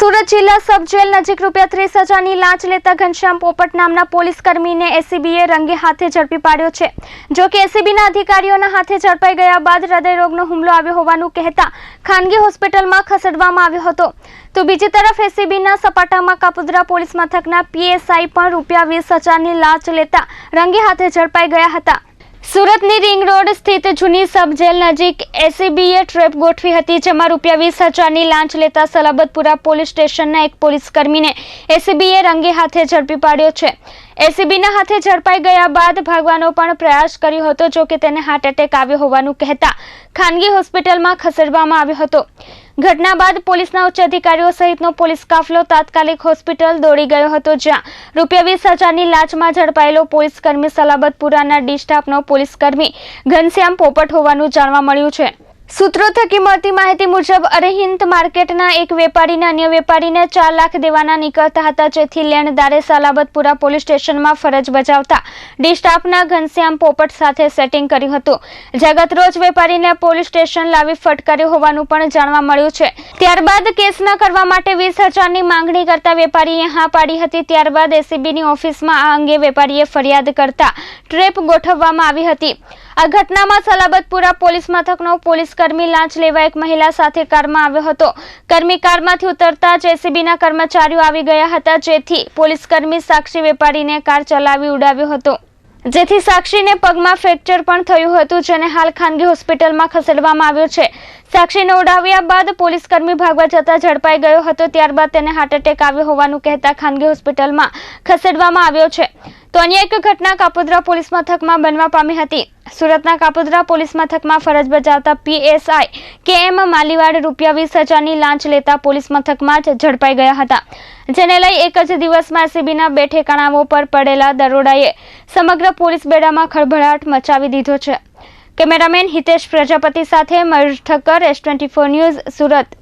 સુરત જિલ્લા સબ જેલ નજીક ₹30,000ની લાંચ લેતા ઘનશ્યામ પોપટ નામના પોલીસ કર્મીને એસીબીએ રંગે હાથે ઝડપી પાડ્યો છે। જો કે એસીબીના અધિકારીઓના હાથે ઝડપાઈ ગયા બાદ હૃદયરોગનો હુમલો આવ્યો હોવાનું કહેતા ખાનગી હોસ્પિટલમાં ખસેડવામાં આવ્યો હતો। તો બીજી તરફ એસીબીના સપાટામાં કાપોદ્રા પોલીસ મથકના પીએસઆઈ પણ ₹20,000ની લાંચ લેતા રંગે હાથે ઝડપાઈ ગયા હતા। સુરતની રિંગ રોડ સ્થિત જૂની સબ જેલ નજીક એસીબીએ ટ્રેપ ગોઠવી હતી, જેમાં ₹20,000ની લાંચ લેતા સલાબતપુરા પોલીસ સ્ટેશનના એક પોલીસ કર્મીને એસીબીએ રંગે હાથે ઝડપી પાડ્યો છે। એસીબીના હાથે ઝડપાઈ ગયા બાદ ભાગવાનો પણ પ્રયાસ કર્યો હતો, જો કે તેને હાર્ટ એટેક આવ્યો હોવાનું કહેતા ખાનગી હોસ્પિટલમાં ખસેડવામાં આવ્યો હતો। ઘટના બાદ પોલીસના ઉચ્ચ અધિકારીઓ સહિતનો પોલીસ કાફલો તાત્કાલિક હોસ્પિટલ દોડી ગયો હતો, જ્યાં ₹20,000ની લાંચમાં ઝડપાયેલો પોલીસ કર્મી સલાબતપુરાના ડી સ્ટાફનો પોલીસ કર્મી ઘનશ્યામ પોપટ હોવાનું જાણવા મળ્યું છે। સૂત્રો થકી મળતી માહિતી મુજબ અરહિંદ માર્કેટના એક વેપારીને અન્ય વેપારીને 4 લાખ દેવાના નીકળતા હતા, જેથી લેણદારે સલાબતપુરા પોલીસ સ્ટેશનમાં ફરજ બજાવતા ડી સ્ટાફના ઘનશ્યામ પોપટ સાથે સેટિંગ કર્યું હતું, જે ગતરોજ વેપારીને પોલીસ સ્ટેશન લાવી ફટકાર્યો હોવાનું પણ જાણવા મળ્યું છે। ત્યારબાદ કેસ ન કરવા માટે 20,000ની માંગણી કરતા વેપારીએ હા પાડી હતી। ત્યારબાદ એસીબીની ઓફિસમાં આ અંગે વેપારીએ ફરિયાદ કરતા ટ્રેપ ગોઠવવામાં આવી હતી। આ ઘટનામાં સલાબતપુરા પોલીસ મથકનો પોલીસ કર્મી લાંચ લેવા એક મહિલા સાથે કારમાં આવ્યો હતો। કર્મી કારમાંથી ઉતરતા જ એસીબીના કર્મચારીઓ આવી ગયા હતા, જેથી પોલીસ કર્મી સાક્ષી વેપારીને કાર ચલાવી ઉડાવ્યો હતો, જેથી સાક્ષીને પગમાં ફ્રેક્ચર પણ થયું હતું, જેને હાલ ખાનગી હોસ્પિટલમાં ખસેડવામાં આવ્યો છે। સાક્ષીને ઉડાવ્યા બાદ પોલીસ કર્મી ભાગવા જતા ઝડપાઈ ગયો હતો। ત્યારબાદ તેને હાર્ટ એટેક આવ્યો હોવાનું કહેતા ખાનગી હોસ્પિટલમાં ખસેડવામાં આવ્યો છે। તો અન્ય એક ઘટના કાપોદ્રા પોલીસ મથકમાં બનવા પામી હતી। સુરતના કાપોદ્રા પોલીસ મથકમાં ફરજ બજાવતા પીએસઆઈ કેએમ માલીવાડ ₹20,000ની લાંચ લેતા પોલીસ મથકમાં જ ઝડપાઈ ગયા હતા, જેને લઈ એક જ દિવસમાં એસીબીના 2 ઠેકાણાઓ પર પડેલા દરોડાએ સમગ્ર પોલીસ બેડામાં ખળભળાટ મચાવી દીધો છે। કેમેરામેન હિતેશ પ્રજાપતિ સાથે મયુર ઠક્કર, S24 ન્યૂઝ, સુરત।